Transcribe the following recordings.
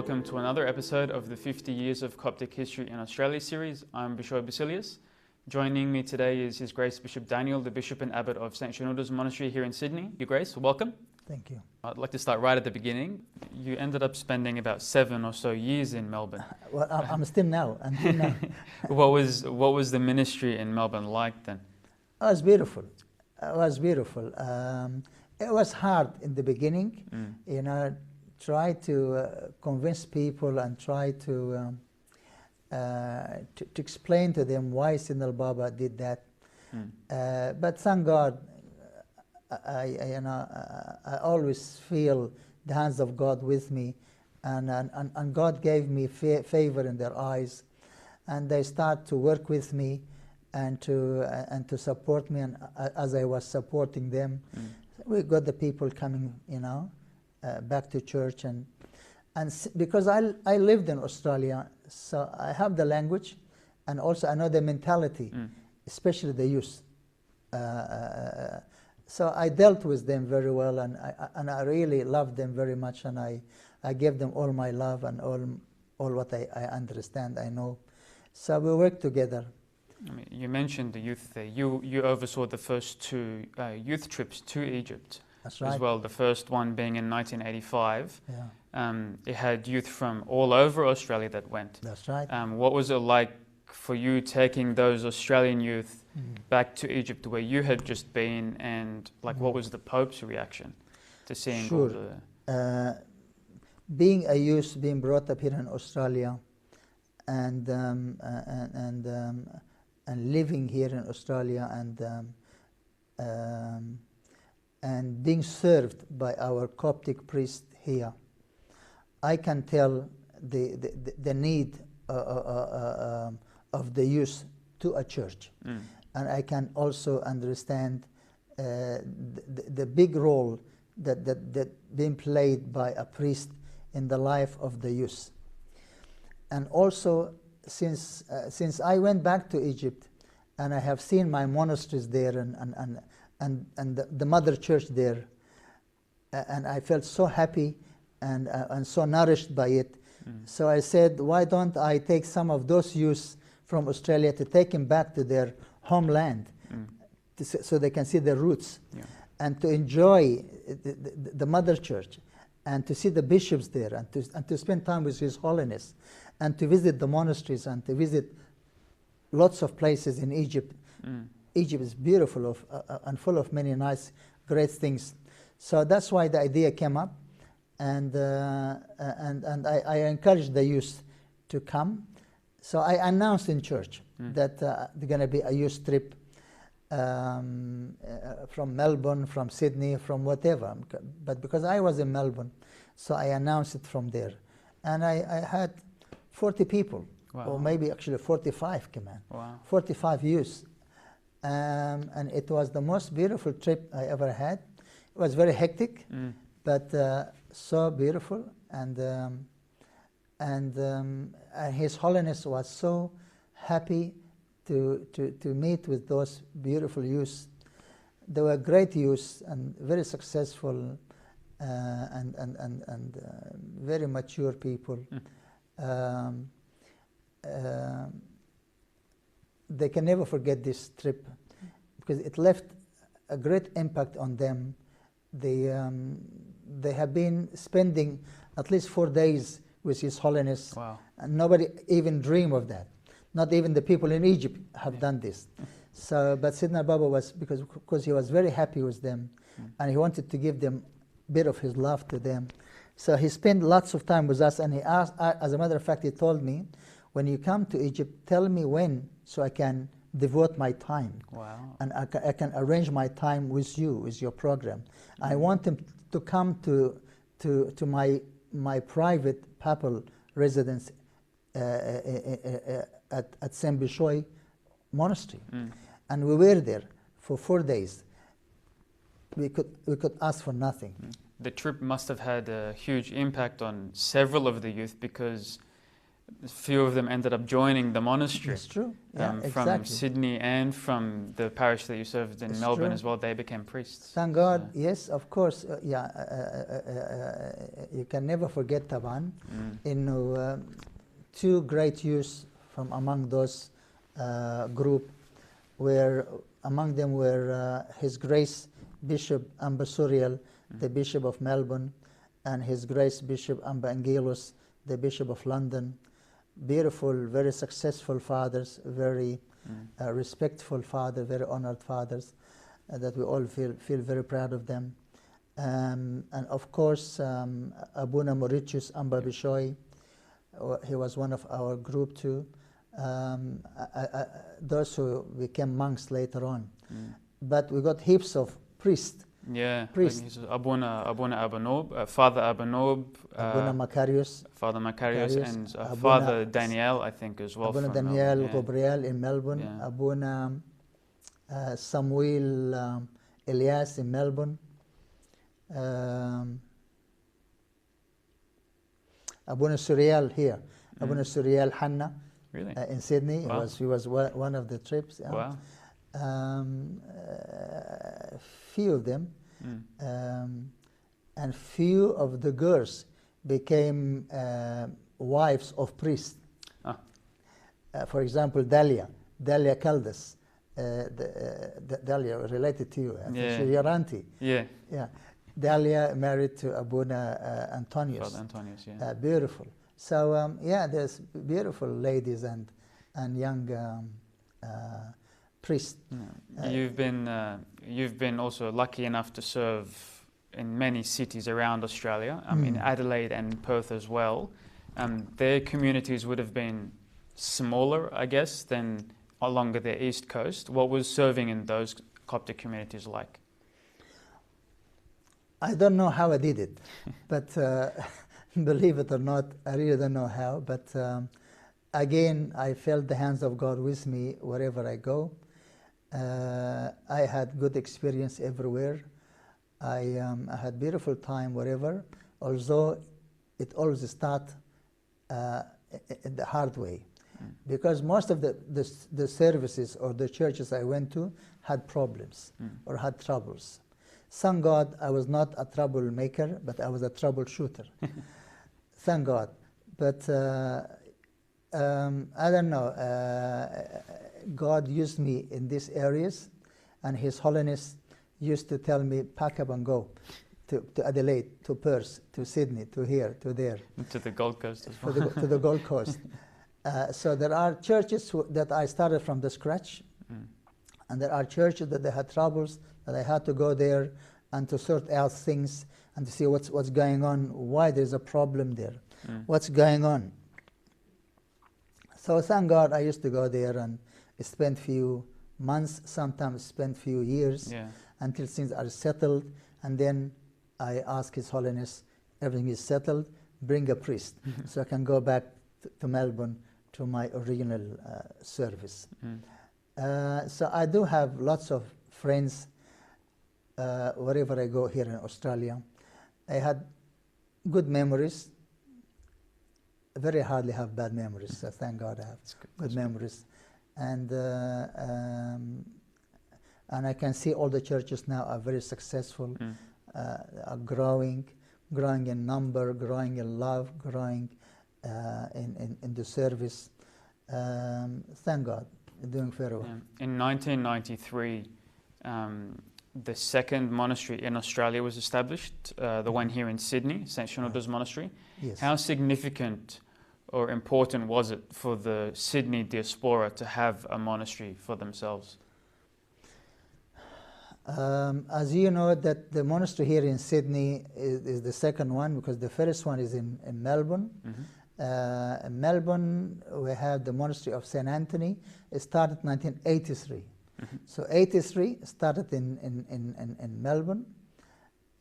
welcome to another episode of the 50 Years of Coptic History in Australia series. I'm Bishop Basilius. Joining me today is His Grace Bishop Daniel, the Bishop and Abbot of St Shenouda's Monastery here in Sydney. Your Grace, welcome. Thank you. I'd like to start right at the beginning. You ended up spending about 7 or so years in Melbourne. Well, I'm still now. Until now. What was the ministry in Melbourne like then? It was beautiful. It was beautiful. It was hard in the beginning. You know, try to convince people and try to explain to them why Sidney Baba did that. But thank God, I always feel the hands of God with me, and God gave me favor in their eyes, and they start to work with me and to support me, and as I was supporting them, we got the people coming, back to church, and because I lived in Australia, so I have the language, and also I know the mentality, especially the youth. So I dealt with them very well, and I really loved them very much, and I gave them all my love and all what I understand, I know. So we worked together. I mean, you mentioned the youth there. You oversaw the first 2 youth trips to Egypt. That's right. As well, the first one being in 1985. Yeah. It had youth from all over Australia that went. That's right. What was it like for you taking those Australian youth back to Egypt where you had just been, and what was the Pope's reaction to seeing all the... Being a youth, being brought up here in Australia, and living here in Australia, and being served by our Coptic priest here, I can tell the need of the youth to a church, and I can also understand the big role that being played by a priest in the life of the youth. And also, since I went back to Egypt, and I have seen my monasteries there, and the mother church there, and I felt so happy and so nourished by it. So I said, why don't I take some of those youths from Australia to take them back to their homeland, so they can see their roots, and to enjoy the mother church, and to see the bishops there, and to spend time with His Holiness, and to visit the monasteries, and to visit lots of places in Egypt. Egypt is beautiful and full of many nice, great things. So that's why the idea came up, and I encouraged the youth to come. So I announced in church that there's going to be a youth trip from Melbourne, from Sydney, from whatever. But because I was in Melbourne, so I announced it from there. And I had 40 people, or maybe actually 45 came in. Wow. 45 youths. And it was the most beautiful trip I ever had. It was very hectic, but so beautiful. And His Holiness was so happy to meet with those beautiful youths. They were great youths and very successful, and very mature people. They can never forget this trip, because it left a great impact on them. They have been spending at least 4 days with His Holiness, and nobody even dreamed of that. Not even the people in Egypt have done this. So, but Sidney Baba was, because he was very happy with them, and he wanted to give them a bit of his love to them. So he spent lots of time with us, and he asked, as a matter of fact, he told me, when you come to Egypt, tell me when, so I can devote my time. And I can arrange my time with you, with your program. I want them to come to my private papal residence at St Bishoy Monastery. And we were there for 4 days. We could ask for nothing. The trip must have had a huge impact on several of the youth, because a few of them ended up joining the monastery. It's true. Yeah, From exactly. Sydney and from the parish that you served in It's Melbourne true. as well. They became priests. Thank God. So, Yes, of course. You can never forget Taban. Two great youths from among those group were among them were His Grace Bishop Amba Suriel, the Bishop of Melbourne, and His Grace Bishop Amba Angelos, the Bishop of London. Beautiful, very successful fathers, very respectful fathers, very honored fathers, that we all feel very proud of them. And of course, Abuna Mauritius Amba Bishoy, he was one of our group too. Those who became monks later on. But we got heaps of priests. Yeah, Priests. like Abuna Abanob, Father Abanob, Abuna Macarius, Father Macarius, Macarius, and Abuna Father Daniel, I think, as well. Abuna from Daniel Melbourne, yeah. Gabriel in Melbourne, Yeah. Abuna Samuel Elias in Melbourne, Abuna Suriel here, Abuna Suriel Hanna Really? in Sydney. Wow. He was one of the trips. Wow. Few of them, and few of the girls became wives of priests. Ah. For example, Dahlia Caldas, Dahlia related to you. I think Yeah. she's your auntie. Yeah. Yeah, Dahlia married to Abuna Antonius. Father Antonius, yeah. Beautiful. So yeah, there's beautiful ladies and young priests. Yeah. You've been also lucky enough to serve in many cities around Australia, in Adelaide and Perth as well. Their communities would have been smaller, I guess, than along the east coast. What was serving in those Coptic communities like? I don't know how I did it, but believe it or not, I really don't know how. But again, I felt the hands of God with me wherever I go. I had good experience everywhere. I had beautiful time wherever, although it always starts in the hard way. Because most of the services or the churches I went to had problems or had troubles. Thank God I was not a troublemaker, but I was a troubleshooter. Thank God. But I don't know. God used me in these areas, and His Holiness used to tell me, pack up and go to Adelaide, to Perth, to Sydney, to here, to there. To the Gold Coast as well. To the Gold Coast. So there are churches that I started from the scratch, and there are churches that they had troubles, that I had to go there and to sort out things and to see what's going on, why there's a problem there, what's going on. So thank God I used to go there and spend few months, sometimes spend few years, until things are settled, and then I ask His Holiness, everything is settled, bring a priest, so I can go back to Melbourne to my original service. So I do have lots of friends wherever I go here in Australia. I had good memories. Very hardly have bad memories, so thank God I have good memories. And I can see all the churches now are very successful, are growing in number, growing in love, growing in the service. Thank God, doing very well. In 1993, the second monastery in Australia was established, the one here in Sydney, St Shenouda's Monastery. Yes. How significant or important was it for the Sydney diaspora to have a monastery for themselves? As you know, that the monastery here in Sydney is the second one, because the first one is in Melbourne. In Melbourne, we have the Monastery of St Anthony. It started in 1983. So 83 started in Melbourne,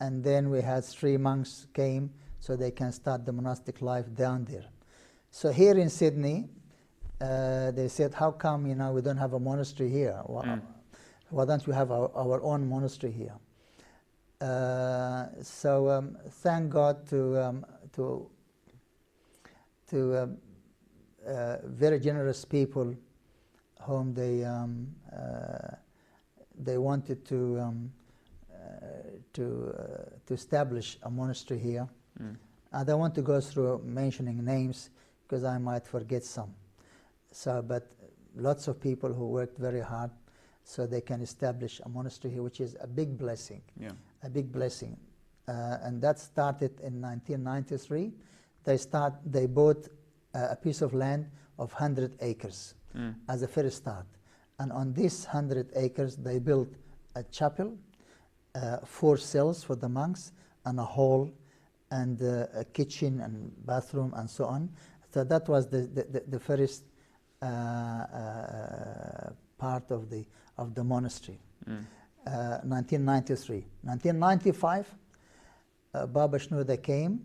and then we had 3 monks came so they can start the monastic life down there. So here in Sydney, they said, how come we don't have a monastery here? Why don't we have our own monastery here? So thank God to very generous people whom they wanted to establish a monastery here. I don't want to go through mentioning names because I might forget some. So, but lots of people who worked very hard so they can establish a monastery here, which is a big blessing. Yeah. A big blessing. And that started in 1993. They bought a piece of land of 100 acres as a first start. And on this 100 acres, they built a chapel, 4 cells for the monks, and a hall, and a kitchen and bathroom, and so on. So that was the first part of the monastery. 1993. 1995, Baba Shnoda came,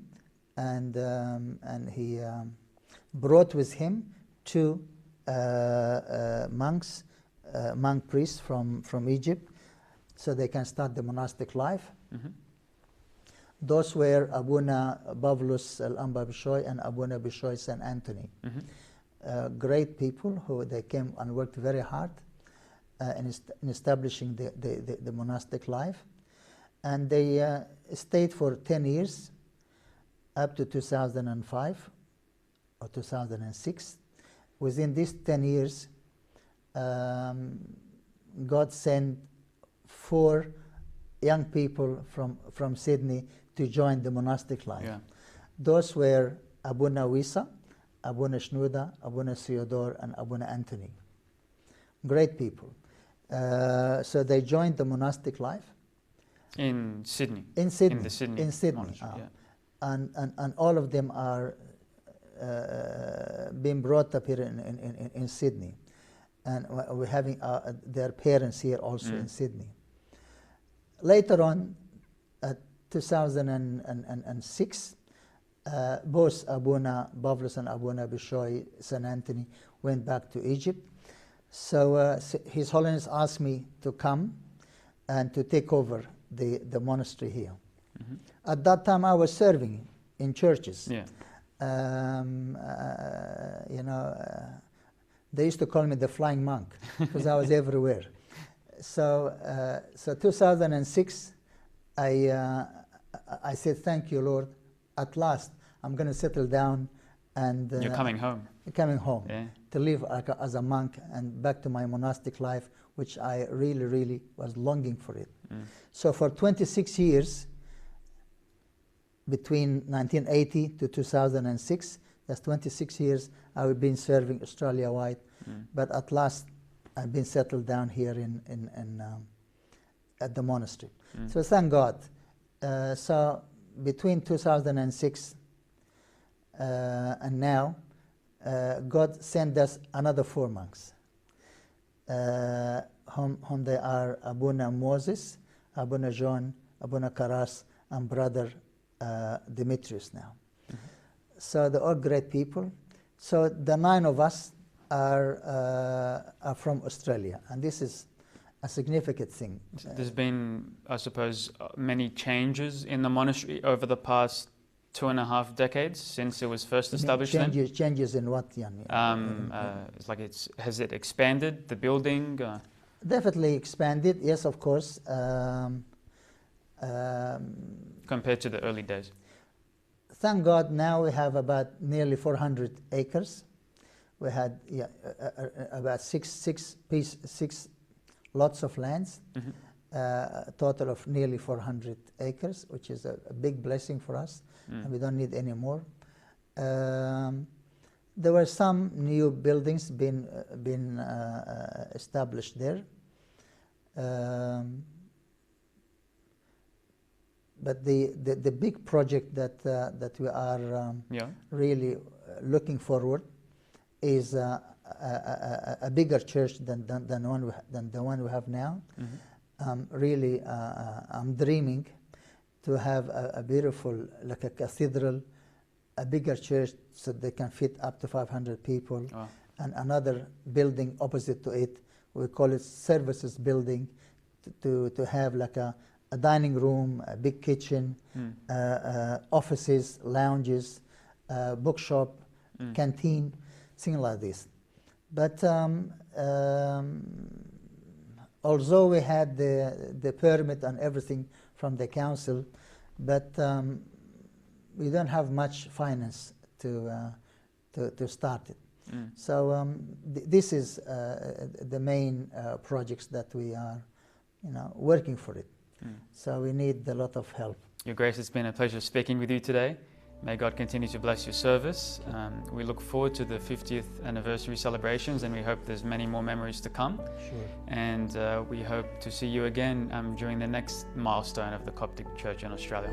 and he brought with him 2 monks, monk priests from Egypt, so they can start the monastic life. Those were Abuna Pavlos Al-Amba Bishoy and Abuna Bishoy St Anthony. Great people who they came and worked very hard in establishing the monastic life. And they stayed for 10 years, up to 2005 or 2006. Within these 10 years, God sent 4 young people from Sydney to join the monastic life. Yeah. Those were Abuna Wisa, Abuna Shnuda, Abuna Theodore, and Abuna Anthony. Great people. So they joined the monastic life. In Sydney? In Sydney. In the Sydney In Sydney. monastery, yeah. And all of them are being brought up here in Sydney. And we're having their parents here also in Sydney. Later on, 2006, both Abuna Pavlos and Abuna Bishoy St Anthony went back to Egypt. So His Holiness asked me to come and to take over the monastery here. At that time, I was serving in churches. Yeah. You know, they used to call me the flying monk because I was everywhere. So 2006, I said, "Thank you, Lord. At last, I'm going to settle down and You're coming home. Coming home, Yeah. to live as a monk and back to my monastic life, which I really, really was longing for it." So for 26 years, between 1980 to 2006, that's 26 years, I've been serving Australia-wide. But at last, I've been settled down here at the monastery. So thank God. So between 2006 and now, God sent us another 4 monks, whom they are Abuna Moses, Abuna John, Abuna Karas, and Brother Demetrius now. So they're all great people. So the 9 of us are from Australia, and this is a significant thing. There's been, I suppose, many changes in the monastery over the past 2.5 decades since it was first established. Changes in what, Jan? It's like has it expanded, the building? Definitely expanded, yes, of course. Compared to the early days? Thank God now we have about nearly 400 acres. We had about six lots of lands, a total of nearly 400 acres, which is a big blessing for us, and we don't need any more. There were some new buildings been established there. But the big project that we are really looking forward is a bigger church than the one we have now. Really, I'm dreaming to have a beautiful, like a cathedral, a bigger church so they can fit up to 500 people, and another building opposite to it. We call it services building, to have like a dining room, a big kitchen, offices, lounges, bookshop, canteen. thing like this. But although we had the permit and everything from the council, but we don't have much finance to start it. So this is the main projects that we are, working for it. So we need a lot of help. Your Grace, it's been a pleasure speaking with you today. May God continue to bless your service. We look forward to the 50th anniversary celebrations, and we hope there's many more memories to come. Sure. And we hope to see you again during the next milestone of the Coptic Church in Australia.